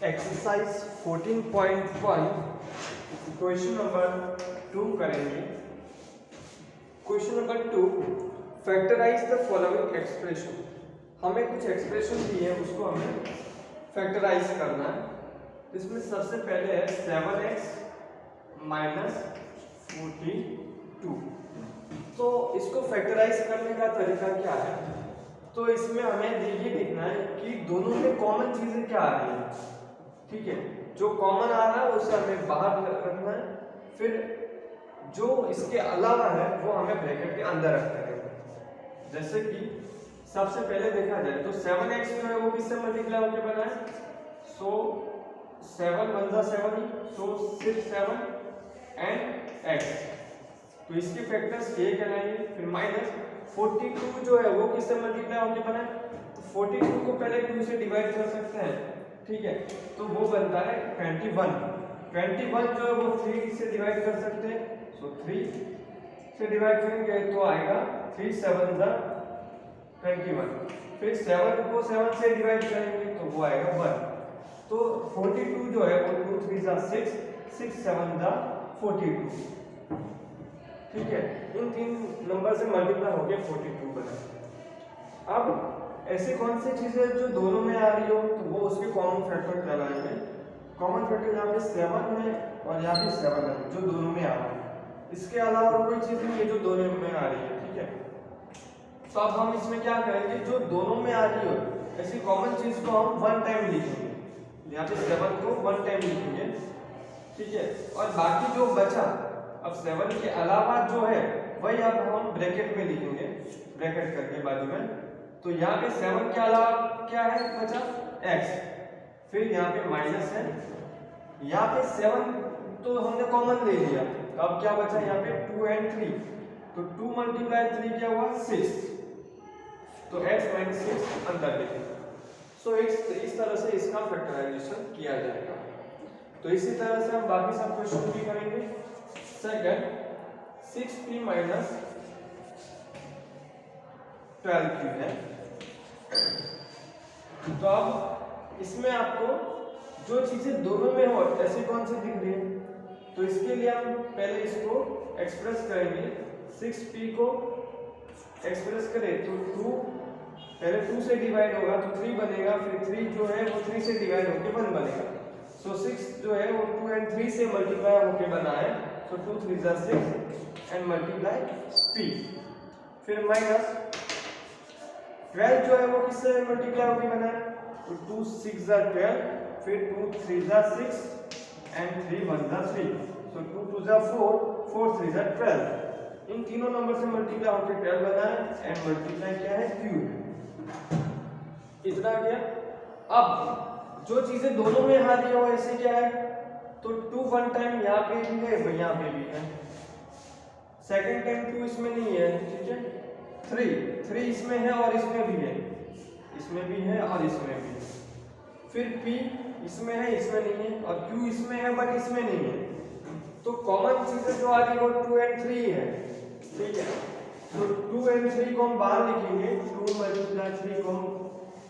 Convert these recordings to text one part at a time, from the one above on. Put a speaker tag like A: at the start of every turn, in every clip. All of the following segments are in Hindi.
A: एक्सरसाइज 14.1 क्वेश्चन नंबर 2 करेंगे। Question number 2, factorise the following expression. हमें कुछ एक्सप्रेशन दी है, उसको हमें फैक्टराइज करना है। इसमें सबसे पहले है 7x माइनस 42। तो इसको फैक्टराइज करने का तरीका क्या है? तो इसमें हमें ये देखना है कि दोनों में कॉमन चीजें क्या आ रही है। ठीक है, जो कॉमन आ रहा है उसे हमें बाहर रखना है, फिर जो इसके अलावा है वो हमें ब्रैकेट के अंदर रखना है। जैसे कि सबसे पहले देखा जाए तो 7x जो है वो किससे मल्टीप्लाई होकर बना है? सो 7 1 जा 7 ही, सो 6 7 एंड x। तो इसके फैक्टर्स ये कहलाएंगे। फिर माइनस 42 जो है वो किससे मल्टीप्लाई होकर बना है? तो 42 को पहले 2 से डिवाइड कर सकते हैं। ठीक है, तो वो बनता है 21। 21 जो है वो 3 से डिवाइड कर सकते हैं, सो 3 से डिवाइड करेंगे तो आएगा 3 7 जा 21। फिर 7 को 7 से डिवाइड करेंगे तो वो आएगा 1। तो 42 जो है वो 2 3 जा 6 6 7 जा 42। ठीक है, इन तीन नंबर से मल्टीप्लाई हो गया 42 बना। अब ऐसे कौन सी चीजें जो दोनों में आ रही हो तो वो उसके कॉमन फैक्टर कहलाएंगे। कॉमन फैक्टर यहाँ पे 7 है और यहाँ भी 7 है जो दोनों में आ रहा है। इसके अलावा कोई चीज नहीं है जो दोनों में आ रही है। ठीक है, तो अब हम इसमें क्या करेंगे, जो दोनों में आ रही हो ऐसी कॉमन चीज को हम 1 टाइम लिखेंगे। यहाँ पे 7 को 1 टाइम लिखेंगे। ठीक है, और बाकी जो बचा, अब 7 के अलावा जो है वही अब हम ब्रैकेट में लिखेंगे, ब्रैकेट करके बाजू में। तो यहाँ पे 7 के अलावा क्या है बचा? x। फिर यहाँ पे माइनस है, यहाँ पे 7 तो हमने कॉमन ले लिया, तो अब क्या बचा यहाँ पे 2 एंड 3। तो 2 मल्टीप्लाई 3 क्या हुआ? 6। तो x माइनस 6 अंदर लिखेंगे। सो इस तरह से इसका फैक्टराइजेशन किया जाएगा। तो इसी तरह से हम बाकी सब क्वेश्चन भी करेंगे। सेकंड 6p माइनस 12q है। तो अब इसमें आपको जो चीजें दोनों में हो ऐसी कौन सी दिख रही है, तो इसके लिए हम पहले इसको एक्सप्रेस करेंगे। 6p को एक्सप्रेस करें तो 2 पहले 2 से डिवाइड होगा तो 3 बनेगा, फिर 3 जो है वो 3 से डिवाइड होकर 1 बनेगा। सो 6 जो है वो 2 एंड 3 से मल्टीप्लाई होकर बना है, तो 2 3 जा 6 एंड मल्टीप्लाई p। फिर माइनस 12 जो है वो किससे मल्टीप्लाई होकर बना है? तो 2 6 जा 12, फिर 2 3 जा 6 एंड 3 1 जा 3। सो 2 2 जा 4 4 3 जा 12। इन तीनों नंबर से मल्टीप्लाई होकर 12 बना है एंड मल्टीप्लाई क्या है? क्यूब। इतना आ गया। अब जो चीजें दोनों में आ रही हो ऐसे क्या है, तो 2 1 टाइम यहाँ पे भी है, यहाँ पे भी है। सेकंड टाइम 2 इसमें नहीं है। ठीक है, 3 इसमें है और इसमें भी है, इसमें भी है और इसमें भी है। फिर p इसमें है, इसमें नहीं है, और q इसमें है बट इसमें नहीं है। तो कॉमन चीजें जो आ रही है वो 2 एंड 3 है। ठीक है, तो 2 एंड 3 को हम बाहर लिखेंगे, 2 मल्टीप्लाई 3 को हम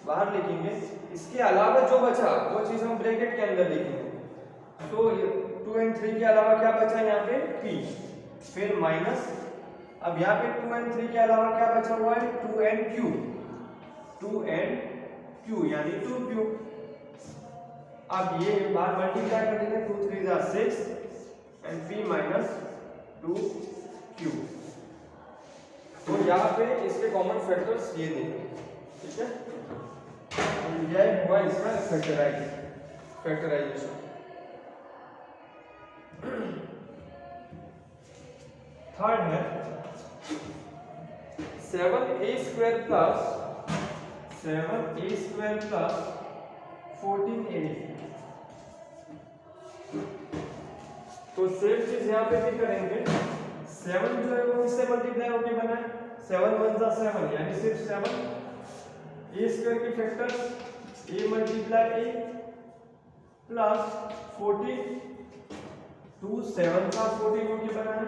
A: बाहर लिखेंगे। इसके अलावा जो बचा वो चीज हम ब्रैकेट के अंदर लिखेंगे। तो 2 एंड 3 के अलावा क्या बचा यहाँ पे? p। फिर माइनस, अब यहाँ पे 2 एंड 3 के अलावा क्या बचा हुआ है? 2 एंड q। 2 एंड q यानी 2q। अब ये बार मल्टीप्लाई कर देंगे, 2 3 जा 6 एंड p माइनस 2q। तो यहाँ पे इसके कॉमन फैक्टर्स ये देंगे। ठीक है, यह हुआ इसका फैक्टराइजेशन। थर्ड है 7a स्क्वायर प्लस 14a। तो सेम चीज यहाँ पे भी करेंगे। 7 जो है वो इससे मल्टीप्लाई होके बना है, 7 1 जा 7 यानी सिर्फ 7। a स्क्वायर की factor a multiply a plus 14, 2 7 का 14 होके बना है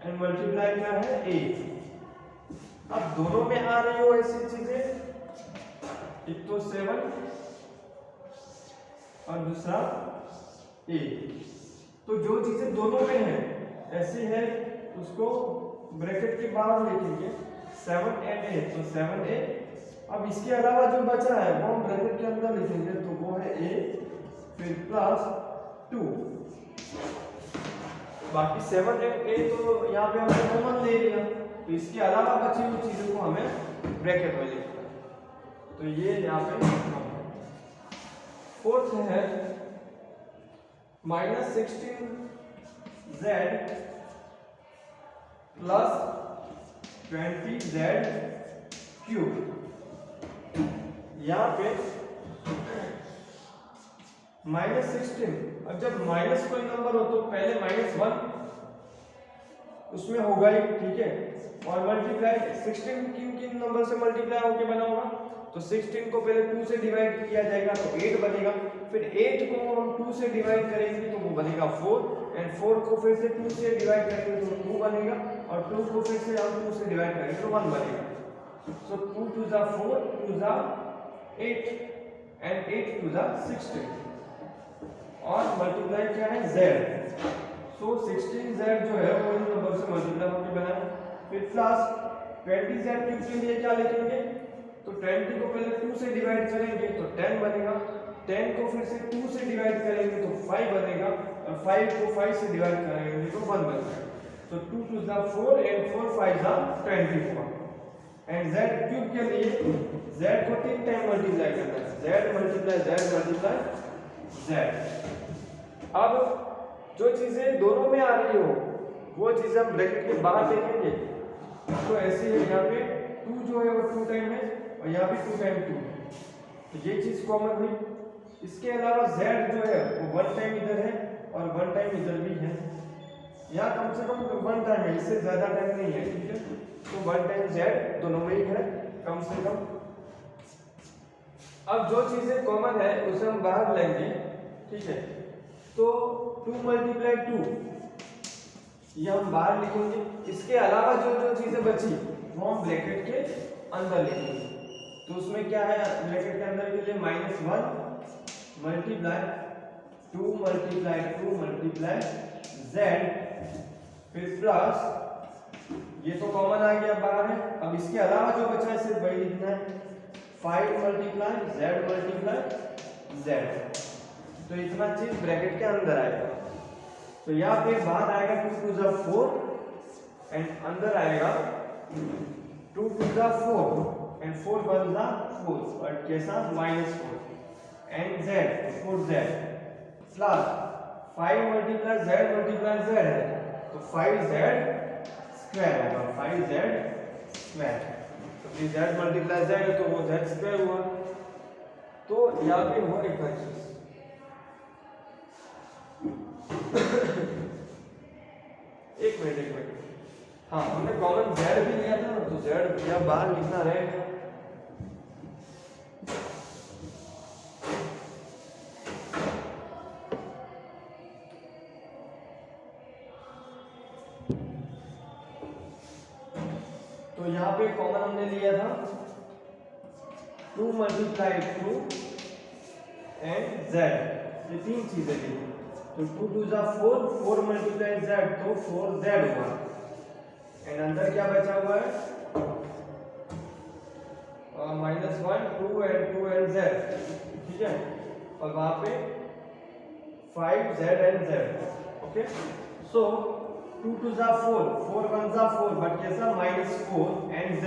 A: एंड मल्टीप्लाई क्या है? a। अब दोनों में आ रही हो ऐसी चीजें, एक तो 7 और दूसरा ए। तो जो चीजें दोनों में है ऐसी है उसको ब्रैकेट के बाहर लिखेंगे 7 and 8, तो 7a। अब इसके अलावा जो बचा है वो हम ब्रैकेट के अंदर लिखेंगे, तो वो है a फिर प्लस 2। बाकी 7 and 8 तो यहाँ पे हमने कॉमन ले लिया, तो इसके अलावा बची हुई चीजों को हमें ब्रैकेट में लिखना है। तो ये यहाँ पे फोर्थ है -16z प्लस 20z क्यूब। यहाँ पे -16, अब जब माइनस कोई नंबर हो तो पहले -1 उसमें होगा ही, ठीक है। और मल्टीप्लाई 16 किन किन नंबर से मल्टीप्लाई होके बना होगा, तो 16 को पहले 2 से डिवाइड किया जाएगा तो 8 बनेगा, फिर 8 को हम 2 से डिवाइड करेंगे तो वो बनेगा 4, एंड 4 को फिर से 2 से डिवाइड करेंगे तो 2 बनेगा, और 2 को फिर से हम 2 से डिवाइड करेंगे तो 1 बनेगा। सो 2 2 जा 4, 2 जा 8 एंड 8 2 जा 16, और मल्टीप्लाई क्या है z। सो 16z जो है वो इन नंबर से मल्टीप्लाई होकर बना है। फिर प्लस 20z क्यूब के लिए क्या लिखेंगे, तो 20 को पहले 2 से डिवाइड करेंगे तो 10 बनेगा, 10 को फिर से 2 से डिवाइड करेंगे तो 5 बनेगा, और 5 को 5 से डिवाइड करेंगे तो 1 बनेगा। तो 2 2 जा 4 एंड 4 5 जा 24। एंड z क्यूब के लिए z को 3 टाइम मल्टीप्लाई करना है, z मल्टीप्लाई z। अब जो चीजें दोनों में आ रही हो वो चीजें हम ब्रैकेट के बाहर लिखेंगे, तो ऐसे है यहाँ पे 2 जो है वो 2 टाइम है, और यहाँ भी 2 टाइम 2, तो ये चीज कॉमन हुई। इसके अलावा z जो है वो 1 टाइम इधर है और 1 टाइम इधर भी है, यहाँ कम से कम 1 टाइम है, इससे ज्यादा टाइम नहीं है, ठीक है। तो 1 टाइम z दोनों में ही है कम से कम। अब जो चीजें कॉमन है उसे हम बाहर लेंगे, ठीक है। तो 2 मल्टीप्लाई 2 ये हम बाहर लिखेंगे। इसके अलावा जो जो चीजें बची वो हम ब्रैकेट के अंदर लिखेंगे। तो उसमें क्या है ब्रैकेट के अंदर के लिए -1 मल्टीप्लाई 2 मल्टीप्लाई z, फिर प्लस ये तो कॉमन आ गया बाहर है। अब इसके अलावा जो बचा है सिर्फ वही लिखना है, 5 मल्टीप्लाई z। तो इतना चीज ब्रैकेट के अंदर आएगा। तो यहाँ पे बाहर आएगा 2 2 जा 4 एंड अंदर आएगा 2 2 जा 4 एंड 4 1 जा 4, और कैसा -4 and z 4z plus 5 multiply z है तो 5z स्क्वायर होगा, 5z स्क्वायर। तो z मल्टीप्लाई z है तो वो z स्क्वायर हुआ। तो यहाँ पे हुआ एक चीज एक मिनट, हाँ हमने कॉमन z भी लिया था ना, तो z या बाहर लिखना रहेगा। तो यहाँ पे कॉमन हमने लिया था 2 मल्टीप्लाई 2 एंड z, ये 3 चीजें ली। तो 2 2 जा 4, 4 मल्टीप्लाई z तो 4z हुआ, एंड अंदर क्या बचा हुआ है -1 2 एंड z, ठीक है। और वहां पे 5z एंड z, ओके। सो 2 2 जा 4, 4 1 जा 4, बट कैसा -4 एंड z।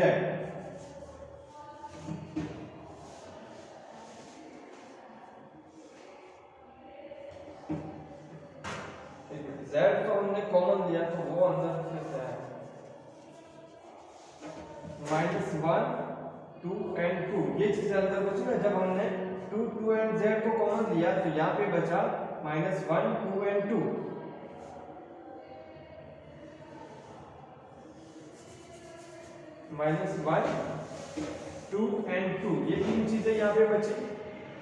A: z तो हमने कॉमन लिया तो वो अंदर कैसे आया, -1 2 एंड 2, ये चीजें अंदर बची ना। जब हमने 2 2 एंड z को कॉमन लिया तो यहाँ पे बचा -1 2 एंड 2। -1 2 एंड 2, ये 3 चीजें यहाँ पे बची,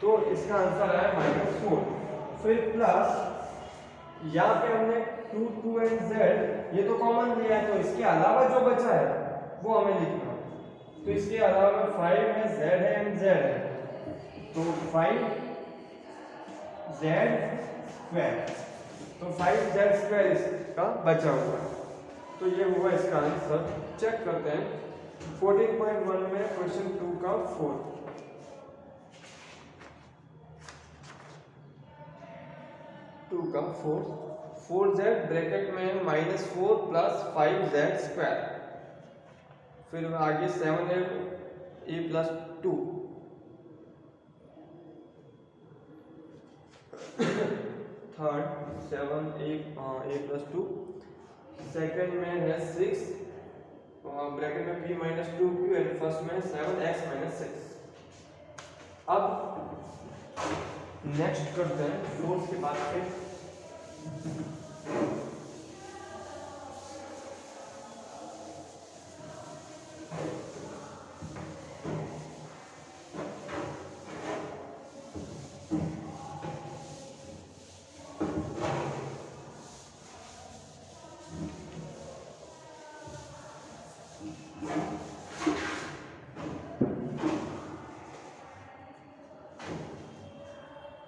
A: तो इसका आंसर आया -4। फिर प्लस यहाँ पे हमने 2 2 एंड z ये तो कॉमन लिया है, तो इसके अलावा जो बचा है वो हमें लिखना है। तो इसके अलावा 5 है, z है एंड z है, तो 5 जेड स्क्वायर, तो 5z² इसका बचा हुआ है, तो ये हुआ इसका आंसर। चेक करते हैं 14.1 में क्वेश्चन 2 का 4, 4z ब्रैकेट में -4 + 5z², फिर आगे 7a + 2, थर्ड 7a + 2, सेकेंड में है 6 ब्रैकेट में p - 2q, एंड फर्स्ट में 7x - 6। अब नेक्स्ट करते हैं 4 के बाद पे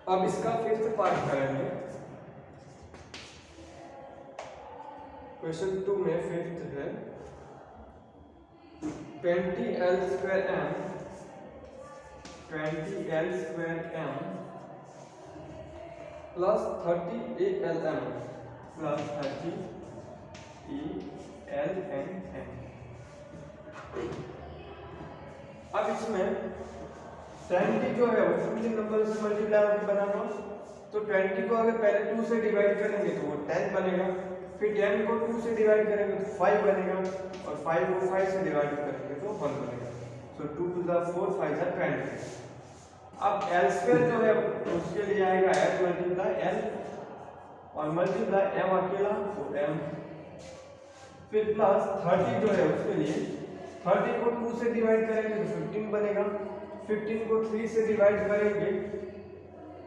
A: अब इसका 5th पार्ट करेंगे। क्वेश्चन 2 में 5th है 20l² m plus 30alm plus 30alm। अब इसमें 20 जो है वो 15 नंबर से मल्टीप्लाई होकर बनाना, तो 20 को अगर पहले 2 से डिवाइड करेंगे तो वो 10 बनेगा, फिर 10 को 2 से डिवाइड करेंगे तो 5 बनेगा, और 5 को 5 से डिवाइड करेंगे तो 1 बनेगा। सो 2 × 4 5 × 20। अब l² जो है उसके लिए आएगा l × l और मल्टीप्लाई m अकेला तो m, फिर प्लस 30 जो है उसके लिए 30 को 2 से डिवाइड करेंगे तो 15 बनेगा, 15 को 3 से डिवाइड करेंगे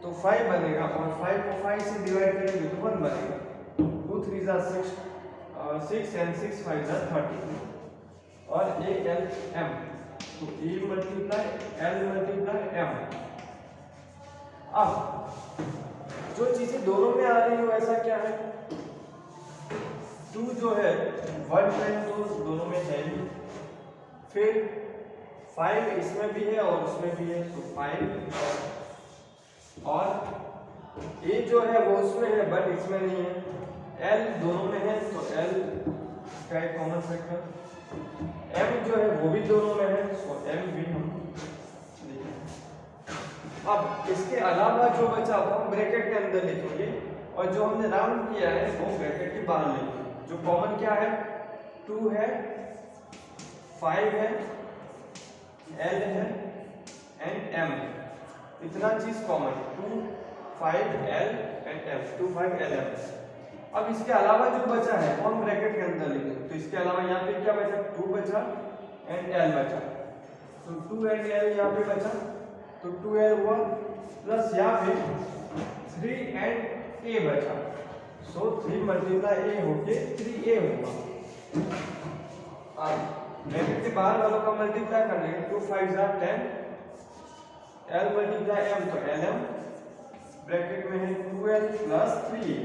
A: तो 5 बनेगा, और 5 को 5 से डिवाइड करेंगे तो 1 बनेगा। 2 3 = 6 एंड 6 5 = 30, और alm तो a × l × m। अब जो चीजें दोनों में आ रही हो ऐसा क्या है, 2 जो है 1 टाइम तो दोनों में है ही, फिर 5 इसमें भी है और उसमें भी है, तो 5, और a जो है वो उसमें है बट इसमें नहीं है, l दोनों में है तो l का एक कॉमन फैक्टर, m जो है वो भी दोनों में है तो m भी हम लिखेंगे। अब इसके अलावा जो बचा वो हम ब्रैकेट के अंदर लिखेंगे, और जो हमने राउंड किया है वो ब्रैकेट के बाहर लिखेंगे। जो कॉमन क्या है, 2 है, 5 है, l है एंड m है, इतना चीज common, 2 5 l and m, 2 5 l m। अब इसके अलावा जो बचा है वो हम ब्रैकेट के अंदर लिखेंगे, तो इसके अलावा यहाँ पे क्या बचा, 2 बचा एंड l बचा, तो 2 एंड l यहाँ पे बचा, तो 2l हुआ, प्लस यहाँ पे 3 एंड a बचा, सो 3 × a होके 3a होगा। अब ब्रैकेट के बाहर वालों का मल्टीप्लाई कर लेंगे, 2 5 = 10, l × m तो lm, ब्रैकेट में है 2l + 3a,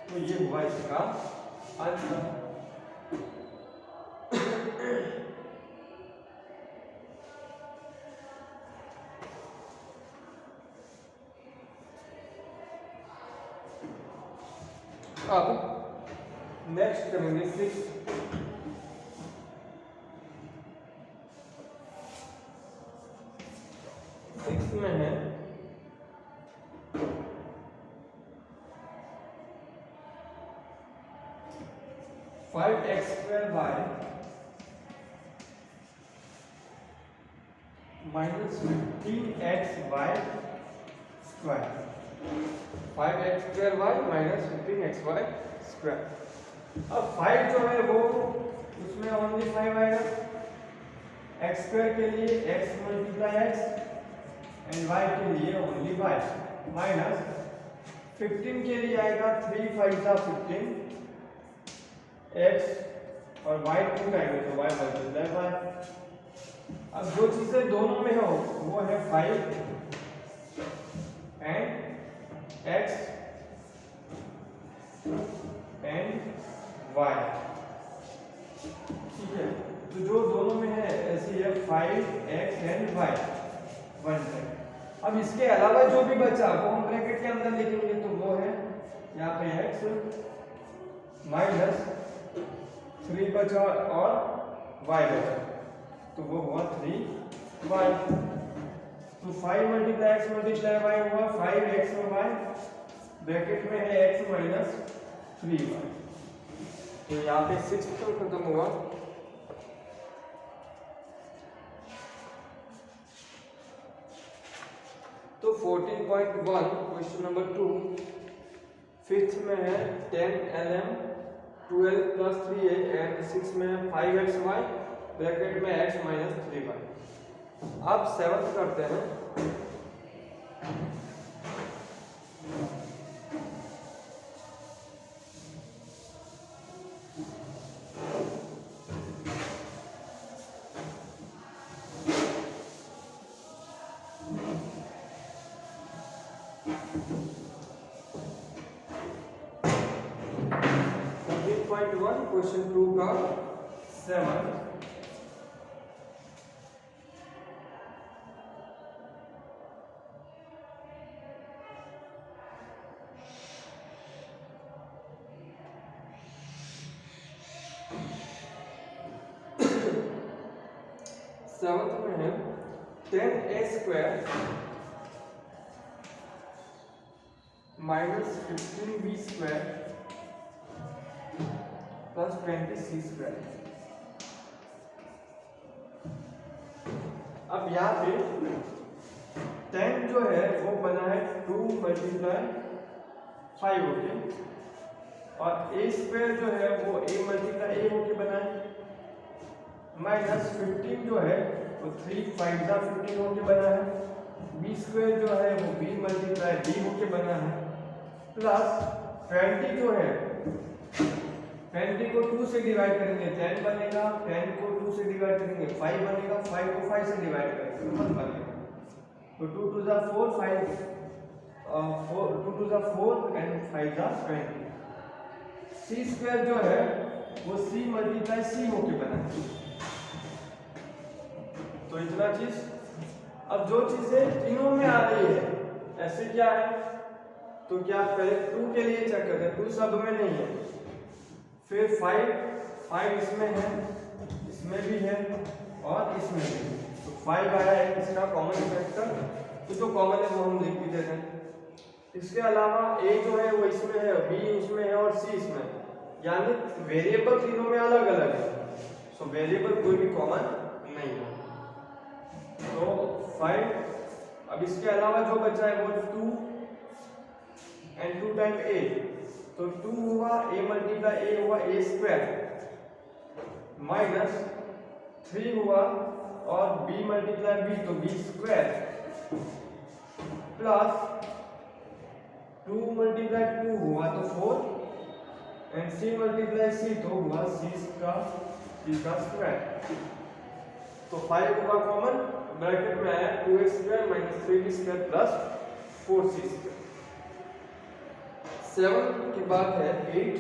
A: तो ये हुआ इसका आंसर। अब नेक्स्ट करेंगे 6 में है 5x² y -15xy square, 5x² y -15xy²। अब 5 जो है वो उसमें ओनली 5 आएगा, x² के लिए x × x एंड y के लिए ओनली y, माइनस 15 के लिए आएगा 3 5 = 15 x और y 2 आएगा तो y × y। अब जो चीजें दोनों में हो वो है 5 एंड x एंड y, ठीक है। तो जो दोनों में है ऐसी है 5x एंड y 1 टाइम। अब इसके अलावा जो भी बचा वो हम ब्रैकेट के अंदर लिखेंगे, तो वो है यहाँ पे x माइनस 3 बचा और y बचा, तो वो हुआ 3y। तो 5 मल्टीप्लाई x मल्टीप्लाई y हुआ 5x और y, ब्रैकेट में है x माइनस 3y। तो यहाँ पे 6 तो खत्म हुआ। तो 14.1 क्वेश्चन नंबर 2 फिफ्थ में है 10lm 12 प्लस 3a एंड 6 में है 5xy ब्रैकेट में x माइनस 3y। अब 7th करते हैं। क्वेश्चन 2 का 7 7th में है 10a square minus 15b square plus 20c square. अब यहाँ पे 10 जो है वो बना है 2 मल्टीप्लाई 5 होके, और a स्क्वायर जो है वो a मल्टीप्लाई a होके बना है, माइनस 15 जो है वो 3 5 जा 15 होके बना है, b स्क्वायर जो है वो b मल्टीप्लाई b होके बना है, प्लस 20 जो है 20 को 2 से डिवाइड करेंगे 10 बनेगा, 10 को 2 से डिवाइड करेंगे 5 बनेगा, 5 को 5 से डिवाइड करेंगे 1 बनेगा। तो 2 2 जा 4 5 2 2 जा 4 एंड 5 जा 20। c स्क्वायर जो है वो c मल्टीप्लाई c होके बना है। तो इतना चीज। अब जो चीजें तीनों में आ रही है ऐसे क्या है, तो क्या पहले 2 के लिए चेक करते हैं, 2 सब में नहीं है, फिर 5 इसमें है, इसमें भी है और इसमें भी है, तो 5 आया है इसका कॉमन फैक्टर, तो जो कॉमन है वो हम लिख भी देते हैं। इसके अलावा a जो है वो इसमें है, b इसमें है और c इसमें है, यानी वेरिएबल तीनों में अलग अलग है, सो वेरिएबल कोई भी कॉमन नहीं है। तो 5, अब इसके अलावा जो बचा है वो 2 एंड 2 टाइम a, तो 2 हुआ a मल्टीप्लाई a हुआ a स्क्वायर, माइनस 3 हुआ और b मल्टीप्लाई b तो b स्क्वायर, प्लस 2 मल्टीप्लाई 2 हुआ तो 4 एंड c मल्टीप्लाई c तो हुआ c का स्क्वायर। तो 5 हुआ कॉमन, ब्रैकेट में आया 2x square minus 3b square plus 4c square. 7 के बाद है 8,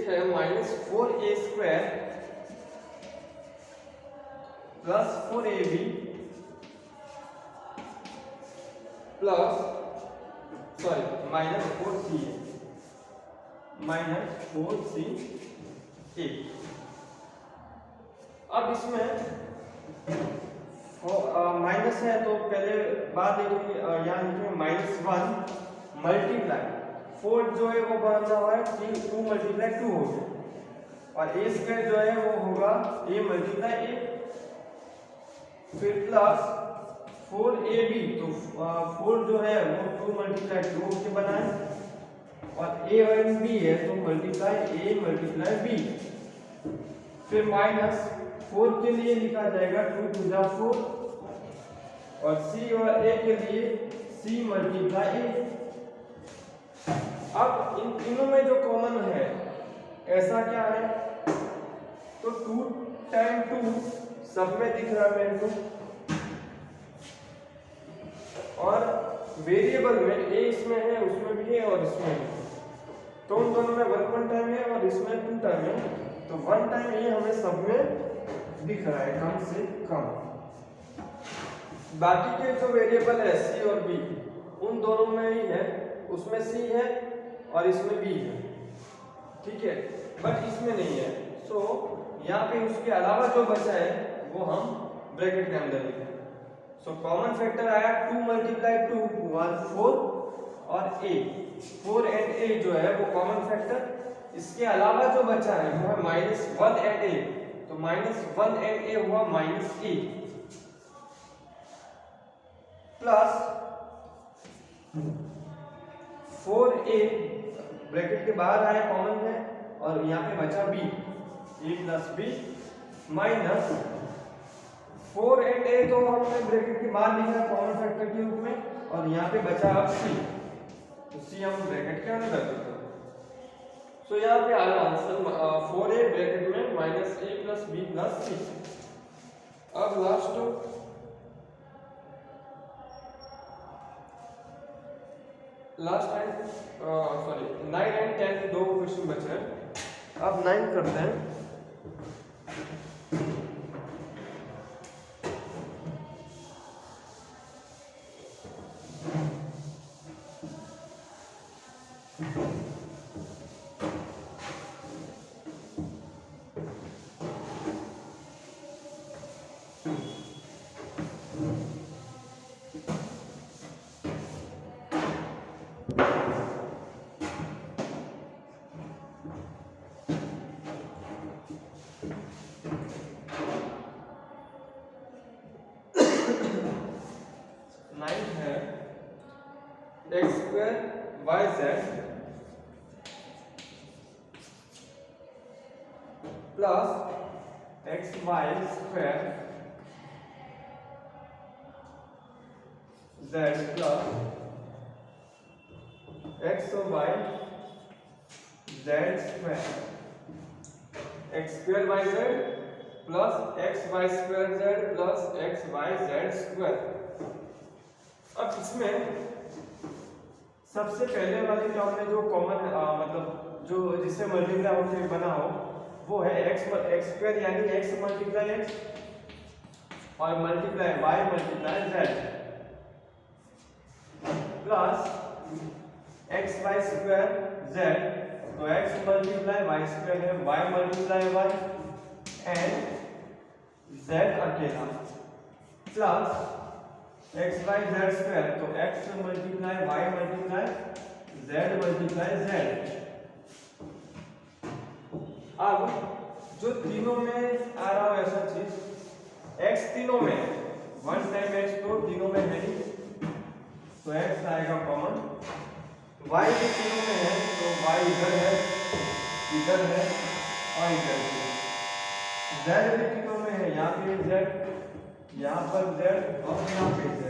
A: है minus 4a square plus 4ab plus minus 4c minus 4ca। अब इसमें माइनस है तो पहले बात लिखेंगे, यहाँ लिखेंगे -1 मल्टीप्लाई 4 जो है वो बना हुआ है 2 मल्टीप्लाई 2 हो गया, और a स्क्वायर जो है वो होगा a मल्टीप्लाई a, फिर प्लस 4ab, तो 4 जो है वो 2 मल्टीप्लाई 2 होके बना है, और a और b है तो मल्टीप्लाई a मल्टीप्लाई b, फिर माइनस 4 के लिए लिखा जाएगा 2 2 जा 4, और c और a के लिए c मल्टीप्लाई a। अब इन तीनों में जो कॉमन है ऐसा क्या है, तो 2 टाइम 2 सब में दिख रहा है मेरे को, और वेरिएबल में ए इसमें है, उसमें भी है और इसमें भी, तो उन दोनों में 1 टाइम है और इसमें 2 टाइम है, तो 1 टाइम ये हमें सब में दिख रहा है कम से कम। बाकी के जो वेरिएबल है सी और बी, उन दोनों में ही है, उसमें सी है और इसमें बी है, ठीक है, बट इसमें नहीं है। सो यहाँ पे उसके अलावा जो बचा है वो हम ब्रैकेट के अंदर लिखें। सो कॉमन फैक्टर आया 2 × 2 हुआ 4 और ए, 4 एंड ए जो है वो कॉमन फैक्टर। इसके अलावा जो बचा है वो है -1 एंड ए, तो -1 एंड ए हुआ -a प्लस 4a ब्रैकेट के बाहर आया कॉमन है, और यहाँ पे बचा b, a plus b minus 4 and a तो हमने ब्रैकेट के बाहर लिखा है कॉमन फैक्टर के रूप में, और यहाँ पे बचा अब c, तो c हम ब्रैकेट के अंदर लिखते हैं। सो यहाँ पे आया आंसर 4a ब्रैकेट में -a plus b plus c। अब लास्ट टाइम सॉरी 9 एंड 10 दो क्वेश्चन बचे हैं। अब 9 करते हैं। x square yz plus xy square z plus xy z square, x square yz plus xy square z plus xy z square। अब इसमें सबसे पहले वाली टर्म में जो कॉमन मतलब जो जिससे मल्टीप्लाई होकर बना हो वो है x स्क्वायर, यानी x मल्टीप्लाई x और multiply y multiply z plus x y square z, तो x मल्टीप्लाई y स्क्वायर है y multiply y and z अकेला plus x y z square, तो x multiply y multiply z multiply z। अब जो तीनों में आ रहा हो ऐसा चीज, x तीनों में 1 टाइम x तो तीनों में है ही, तो x आएगा कॉमन, y भी तीनों में है तो y इधर है और इधर है, z भी तीनों में है, यहाँ पे z, यहाँ पर z और यहाँ पे z।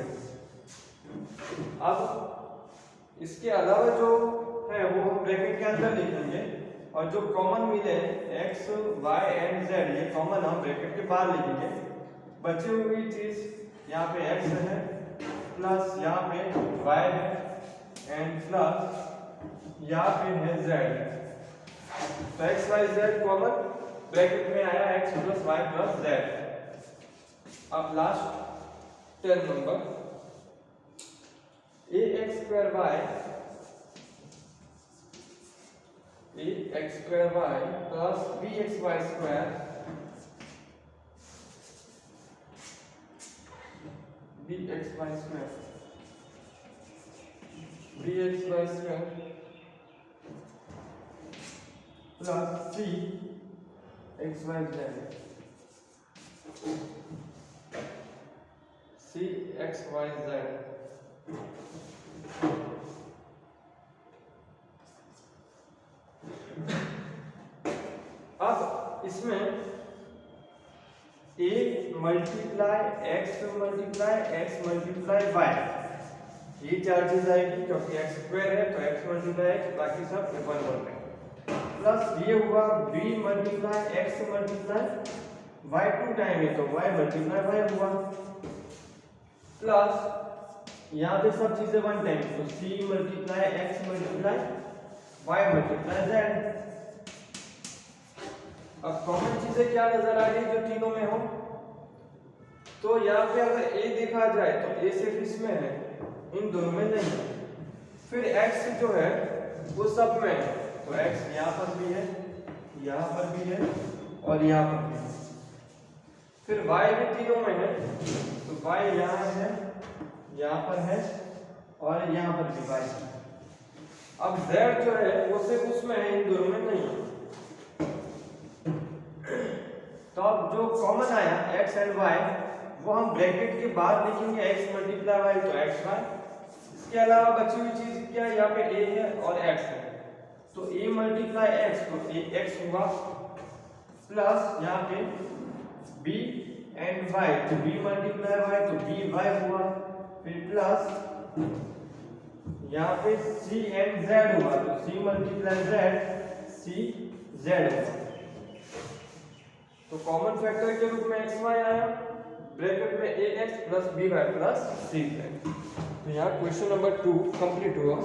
A: अब इसके अलावा जो है वो हम ब्रैकेट के अंदर लिखेंगे, और जो कॉमन मिले x y एंड z ये कॉमन हम ब्रैकेट के बाहर लिखेंगे। बची हुई चीज यहाँ पे x है प्लस यहाँ पे y है एंड प्लस यहाँ पे है z, तो x y z common bracket में आया x plus y plus z। अब last 10 number ax square y plus bxy square plus cxyz। अब इसमें a multiply x multiply y, ये चार चीज आएगी क्योंकि x स्क्वायर है तो x मल्टीप्लाई x, बाकी सब 1 1 है प्लस ये हुआ b multiply x multiply y 2 time है तो y मल्टीप्लाई y हुआ, प्लस यहाँ पे सब चीजें 1 टाइम तो c multiply x multiply y multiply z। अब कॉमन चीजें क्या नजर आ रही जो तीनों में हो, तो यहाँ पे अगर a देखा जाए तो a सिर्फ इसमें है, इन दोनों में नहीं है। फिर x जो है वो सब में है, तो x यहाँ पर भी है, यहाँ पर भी है और यहाँ पर भी है। फिर y भी तीनों में है, तो y यहाँ है, यहाँ पर है और यहाँ पर भी y है। अब z जो है वो सिर्फ उसमें है, इन दोनों में नहीं है। तो अब जो कॉमन आया x एंड y वो हम ब्रैकेट के बाद लिखेंगे x मल्टीप्लाई y तो xy। इसके अलावा बची हुई चीज क्या है, यहाँ पे a है और x है, तो a मल्टीप्लाई x तो ax हुआ, प्लस यहाँ पे b एंड y तो b मल्टीप्लाई y तो by हुआ, फिर प्लस यहाँ पे c एंड z हुआ तो c multiply z c z हुआ। तो कॉमन फैक्टर के रूप में xy आया, ब्रैकेट में ax plus by plus cz। तो यहाँ क्वेश्चन नंबर 2 कंप्लीट हुआ।